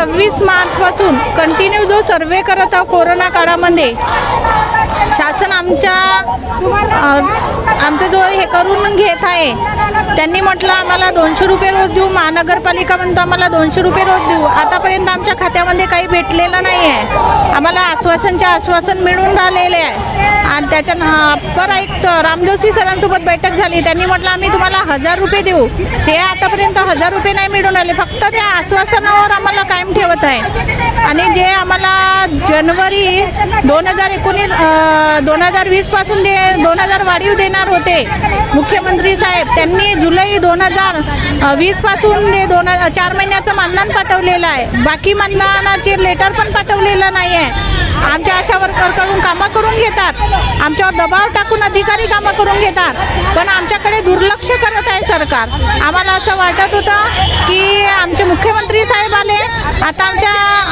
26 मार्चपासून कंटिन्यू जो सर्वे करत आहोत कोरोना काळामध्ये, शासन आमचं जो हे करून घेत आहे, त्यांनी म्हटलं आम्हाला 200 रुपये रोज देऊ, महानगरपालिका म्हणतो आम्हाला 200 रुपये रोज देऊ। आतापर्यंत आमच्या खात्यामध्ये काही भेटलेलं नाही आहे। आम्हाला आश्वासन मिळून राहिलेले आहे। आणि त्याच्या अप्पर आयुक्त रामजोशी सरांसोबत बैठक झाली, त्यांनी म्हटलं आम्ही तुम्हाला 1000 रुपये देऊ। ते आतापर्यंत 1000 रुपये नाही मिळून राहिले, फक्त त्या आश्वासनावर आम्हाला कायम ठेवत आहे। आणि जे आम्हाला जानेवारी 2020 पासून 2000 वाढीव देणार होते मुख्यमंत्री साहेब, त्यांनी जुलै 2020 पासून 4 महिन्याचं मानधन पाठवलेलं आहे। बाकी मानधनाचे लेटर पण पाठवलेलं नाही आहे। आमच्या आशा वर्करकडून कामं करून घेतात, आमच्यावर दबाव टाकून अधिकारी कामं करून घेतात, पण आमच्याकडे दुर्लक्ष करत आहे सरकार। आम्हाला असं वाटत होतं की आमचे मुख्यमंत्री साहेब आले, आता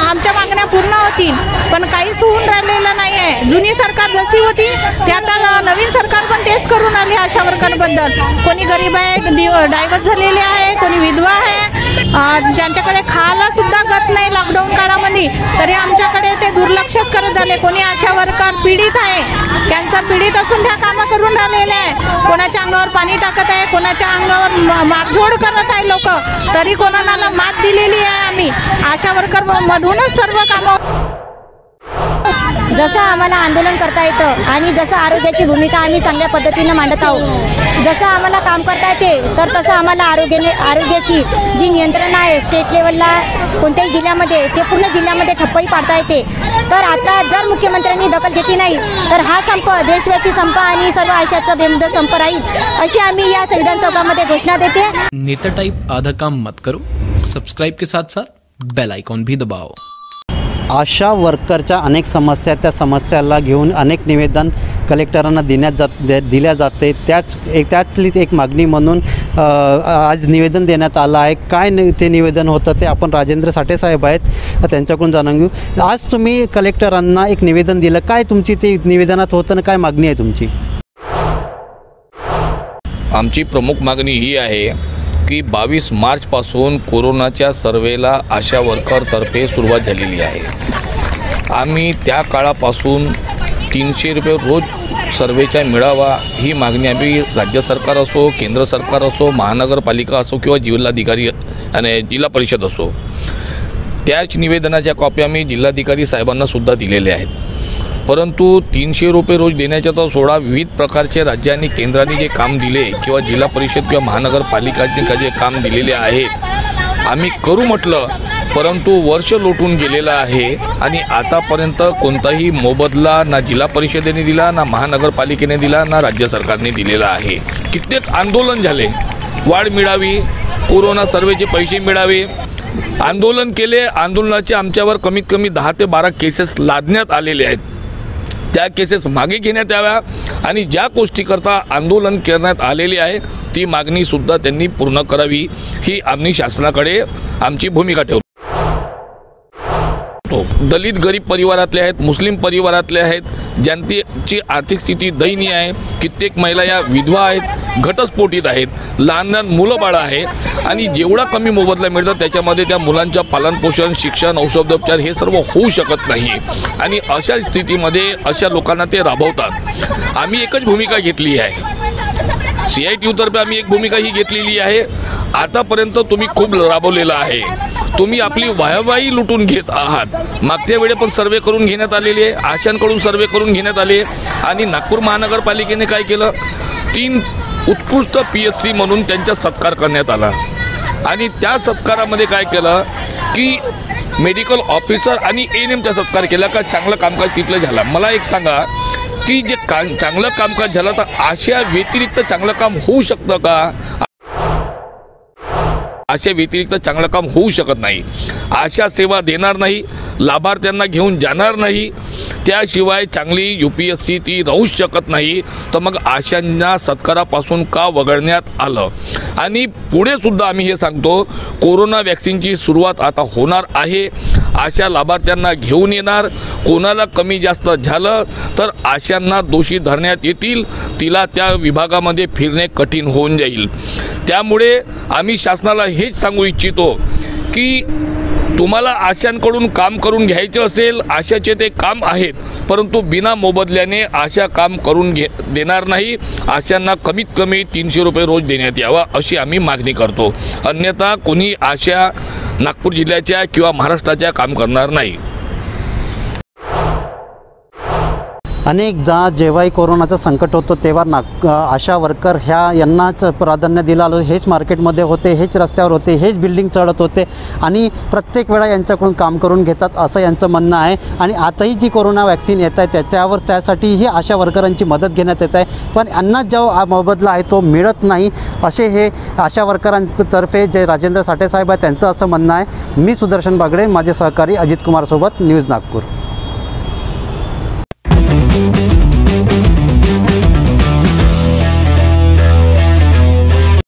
आमच्या मागण्या पूर्ण होतील, पण काहीच होऊन राहिलेलं नाही आहे। जुनी सरकार जशी होती ते आता नवीन सरकार पण तेच करून आली आशा वर्करबद्दल। कोणी गरीब आहे, डायव्हर्स झालेले आहे, कोणी विधवा आहे, ज्यांच्याकडे खायला सुद्धा गत नाही लॉकडाऊन काळामध्ये, तरी आमच्याकडे ते दुर्लक्षच करत झाले। कोणी आशा वर्कर पीडित आहे, कॅन्सर पीडित असून त्या कामं करून राहिलेले आहे, कोणाच्या अंगावर पाणी टाकत आहे, कोणाच्या अंगावर मारझोड करत आहे लोक, तरी कोणाला मात दिलेली आहे। आम्ही आशा वर्कर मधूनच सर्व कामं, जसं आम्हाला आंदोलन करता येतं आणि जसं आरोग्याची भूमिका आम्ही चांगल्या पद्धतीने मांडत आहोत, जसं आम्हाला काम करता येते तर तसं आम्हाला आरोग्याची जी नियंत्रण आहे स्टेट लेवलला कोणत्याही जिल्ह्यामध्ये, ते पूर्ण जिल्ह्यामध्ये ठप्पही पाडता येते। तर आता जर मुख्यमंत्र्यांनी दखल घेतली नाही तर हा संप देशव्यापी संप आणि सर्व आयुष्याचा बेमुदत संप राहील, अशी आम्ही या संविधान चौकामध्ये घोषणा देते। नेता टाइप आधा काम मत करो, सब्सक्राइब के साथ साथ बेल आइकॉन भी दबाओ। आशा वर्करच्या अनेक समस्या, त्या समस्याला घेऊन अनेक निवेदन कलेक्टरांना दिल्या जाते। त्यातलीच एक मागणी म्हणून आज निवेदन देण्यात आलं आहे। काय ते निवेदन होतं ते आपण राजेंद्र साठे साहेब आहेत त्यांच्याकडून जाणून घेऊ। आज तुम्ही कलेक्टरांना एक निवेदन दिलं, काय तुमची ते निवेदनात होतं आणि काय मागणी आहे तुमची? आमची प्रमुख मागणी ही आहे की 22 मार्चपासून कोरोनाच्या सर्वेला आशा वर्करतर्फे सुरुवात झालेली आहे। आम्ही त्या काळापासून 300 रुपये रोज सर्वेचा मिळावा ही मागणी आम्ही राज्य सरकार असो, केंद्र सरकार असो, महानगरपालिका असो किंवा जिल्हाधिकारी आणि जिल्हा परिषद असो, त्याच निवेदनाच्या कॉप्या आम्ही जिल्हाधिकारी साहेबांना सुद्धा दिलेल्या आहेत। परंतु 300 रुपये रोज देण्याच्या तर सोडा, विविध प्रकारचे राज्य आणि केंद्राने जे काम दिले किंवा जिल्हा परिषद किंवा महानगरपालिकाचे जे काम दिलेले आहेत आम्ही करू म्हटलं, परंतु वर्ष लोटून गेलेलं आहे आणि आतापर्यंत कोणताही मोबदला ना जिल्हा परिषदेने दिला, ना महानगरपालिकेने दिला, ना राज्य सरकारने दिलेला आहे। कित्येक आंदोलन झाले, वाढ मिळावी, कोरोना सर्वेचे पैसे मिळावे, आंदोलन केले। आंदोलनाचे आमच्यावर कमीत कमी 10 ते 12 केसेस लादण्यात आलेले आहेत। त्या केसेस मागे घेण्यात याव्या आणि ज्या गोष्टीकरता आंदोलन करण्यात आलेली आहे ती मागणीसुद्धा त्यांनी पूर्ण करावी, ही आम्ही शासनाकडे आमची भूमिका ठेवतो। दलित गरीब परिवारातले आहेत, मुस्लिम परिवारातले आहेत, ज्यांची आर्थिक स्थिती दयनीय आहे, कित्येक महिला या विधवा आहेत, घटस्फोटित आहेत, लहान लहान मुलं बाळं आहेत आणि जेवढा कमी मोबदला मिळतो त्याच्यामध्ये त्या मुलांचं पालनपोषण, शिक्षण, औषधोपचार हे सर्व होऊ शकत नाही आणि अशा स्थितीमध्ये अशा लोकांना ते राबवतात। आम्ही एकच भूमिका घेतली आहे, CITU-तर्फे आम्ही एक भूमिका ही घेतलेली आहे। आतापर्यंत तुम्ही खूप राबवलेलं आहे, तुम्ही आपली वाहवाही लुटून घेत आहात। मागच्या वेळी पण सर्वे करून घेण्यात आलेली आहे, आशांकडून सर्वे करून घेण्यात आले आणि नागपूर महानगरपालिकेने काय केलं, 3 उत्कृष्ट PSC म्हणून त्यांचा सत्कार करण्यात आला आणि त्या सत्कारामध्ये काय केलं की मेडिकल ऑफिसर आणि ANMचा सत्कार केला का चांगलं कामकाज तिथलं झालं। मला एक सांगा की जे चांगलं कामकाज झालं तर आशा व्यतिरिक्त चांगलं काम होऊ शकतं का? आशा व्यतिरिक्त चांगलं काम होऊ शकत नाही। आशा सेवा देणार नाही, लाभार्थ्यांना घेऊन जाणार नाही, त्याशिवाय चांगली UPSC ती राहू शकत नाही। तर मग आशांना सत्कारापासून का वगळण्यात आलं? आणि पुढे सुद्धा आम्ही हे सांगतो, कोरोना वॅक्सिनची सुरुवात आता होणार आहे, आशा लाभार्थ्यांना घेऊन येणार, कोणाला कमी जास्त झालं तर आशांना दोषी धरण्यात येतील, तिला त्या विभागामध्ये फिरणे कठीण होऊन जाईल। त्यामुळे आम्ही शासनाला हेच सांगू इच्छितो की तुम्हाला आशांकडून काम करून घ्यायचं असेल, आशाचे ते काम आहेत, परंतु बिना मोबदल्याने आशा काम करून देणार नाही. आशांना कमीत कमी 300 रुपये रोज देण्यात यावा अशी आम्ही मागणी करतो. अन्यथा कोणी आशा नागपूर जिल्ह्याच्या किंवा महाराष्ट्राच्या काम करणार नाही. अनेकदा जेव्हाही कोरोनाचं संकट होतं तेव्हा आशा वर्कर यांनाच प्राधान्य दिलं आलं. हेच मार्केटमध्ये होते, हेच रस्त्यावर होते, हेच बिल्डिंग चढत होते आणि प्रत्येक वेळा यांच्याकडून काम करून घेतात असं यांचं म्हणणं आहे. आणि आताही जी कोरोना वॅक्सिन येत आहे त्यासाठीही आशा वर्करांची मदत घेण्यात येत आहे, पण यांना जो मोबदला आहे तो मिळत नाही असे हे आशा वर्करांतर्फे जे राजेंद्र साठे साहेब आहे त्यांचं असं म्हणणं आहे. मी सुदर्शन बागडे, माझे सहकारी अजित कुमार सोबत, न्यूज नागपूर.